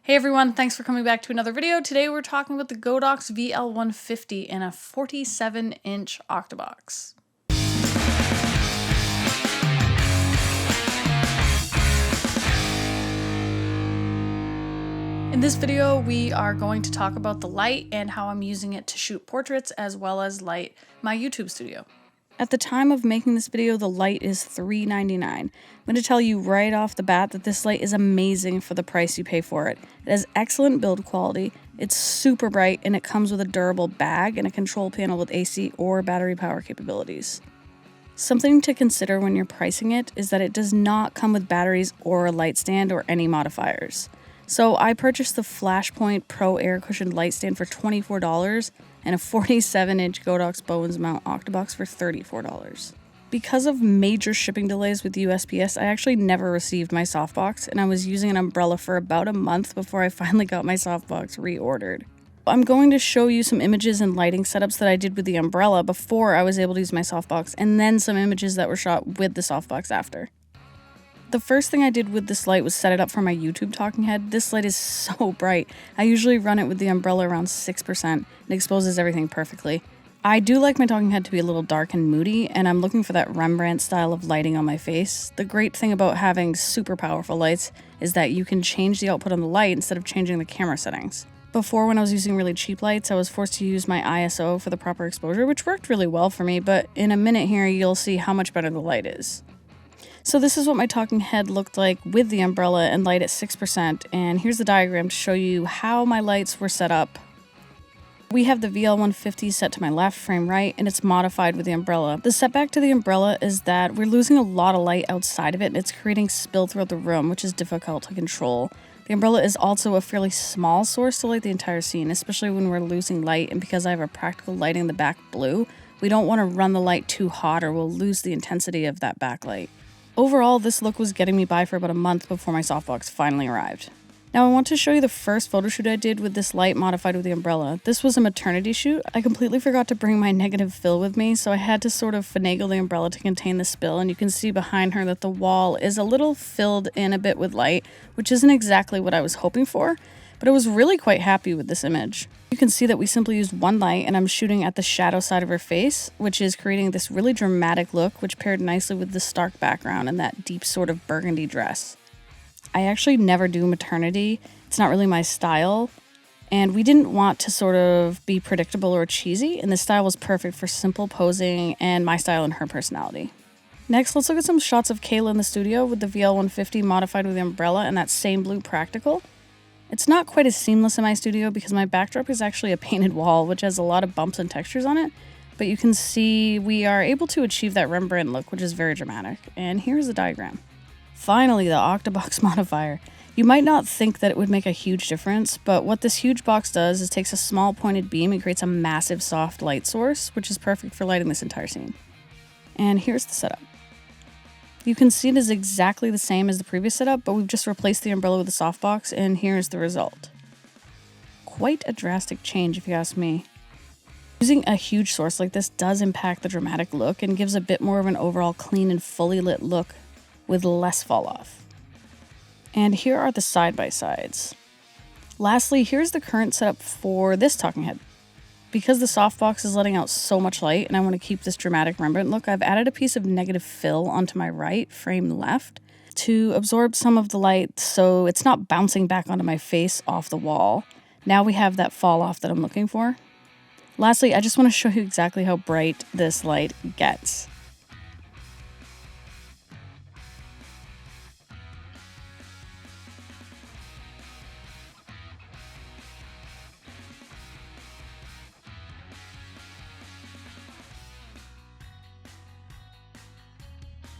Hey everyone, thanks for coming back to another video. Today we're talking about the Godox VL 150 in a 47-inch octabox. In this video, we are going to talk about the light and how I'm using it to shoot portraits as well as light my YouTube studio. At the time of making this video, the light is $3.99. I'm going to tell you right off the bat that this light is amazing for the price you pay for it. It has excellent build quality, it's super bright, and it comes with a durable bag and a control panel with AC or battery power capabilities. Something to consider when you're pricing it is that it does not come with batteries or a light stand or any modifiers. So I purchased the Flashpoint Pro Air Cushioned Light Stand for $24 and a 47-inch Godox Bowens mount octabox for $34. Because of major shipping delays with USPS, I actually never received my softbox, and I was using an umbrella for about a month before I finally got my softbox reordered. I'm going to show you some images and lighting setups that I did with the umbrella before I was able to use my softbox, and then some images that were shot with the softbox after. The first thing I did with this light was set it up for my YouTube talking head. This light is so bright. I usually run it with the umbrella around 6% and exposes everything perfectly. I do like my talking head to be a little dark and moody, and I'm looking for that Rembrandt style of lighting on my face. The great thing about having super powerful lights is that you can change the output on the light instead of changing the camera settings. Before, when I was using really cheap lights, I was forced to use my ISO for the proper exposure, which worked really well for me, but in a minute here you'll see how much better the light is. So this is what my talking head looked like with the umbrella and light at 6%, and here's the diagram to show you how my lights were set up. We have the VL 150 set to my left, frame right, and it's modified with the umbrella. The setback to the umbrella is that we're losing a lot of light outside of it, and it's creating spill throughout the room, which is difficult to control. The umbrella is also a fairly small source to light the entire scene, especially when we're losing light, and because I have a practical lighting the back blue, we don't want to run the light too hot or we'll lose the intensity of that backlight. Overall, this look was getting me by for about a month before my softbox finally arrived. Now I want to show you the first photo shoot I did with this light modified with the umbrella. This was a maternity shoot. I completely forgot to bring my negative fill with me, so I had to sort of finagle the umbrella to contain the spill, and you can see behind her that the wall is a little filled in a bit with light, which isn't exactly what I was hoping for, but I was really quite happy with this image. You can see that we simply used one light, and I'm shooting at the shadow side of her face, which is creating this really dramatic look, which paired nicely with the stark background and that deep sort of burgundy dress. I actually never do maternity. It's not really my style, and we didn't want to sort of be predictable or cheesy, and this style was perfect for simple posing and my style and her personality. Next, let's look at some shots of Kayla in the studio with the VL 150 modified with the umbrella and that same blue practical. It's not quite as seamless in my studio because my backdrop is actually a painted wall, which has a lot of bumps and textures on it, but you can see we are able to achieve that Rembrandt look, which is very dramatic. And here's the diagram. Finally, the octabox modifier. You might not think that it would make a huge difference, but what this huge box does is takes a small pointed beam and creates a massive soft light source, which is perfect for lighting this entire scene. And here's the setup. You can see it is exactly the same as the previous setup, but we've just replaced the umbrella with the softbox, and here's the result. Quite a drastic change if you ask me. Using a huge source like this does impact the dramatic look and gives a bit more of an overall clean and fully lit look with less fall off. And here are the side-by-sides. Lastly, here's the current setup for this talking head. Because the softbox is letting out so much light and I want to keep this dramatic Rembrandt look, I've added a piece of negative fill onto my right, frame left, to absorb some of the light so it's not bouncing back onto my face off the wall. Now we have that fall off that I'm looking for. Lastly, I just want to show you exactly how bright this light gets.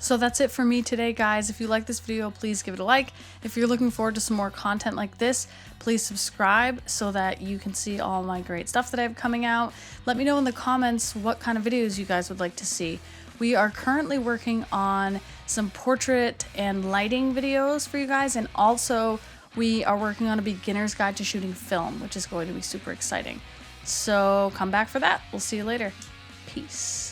So that's it for me today, guys. If you like this video, please give it a like. If you're looking forward to some more content like this, please subscribe so that you can see all my great stuff that I have coming out. Let me know in the comments what kind of videos you guys would like to see. We are currently working on some portrait and lighting videos for you guys, and also we are working on a beginner's guide to shooting film, which is going to be super exciting. So come back for that. We'll see you later. Peace.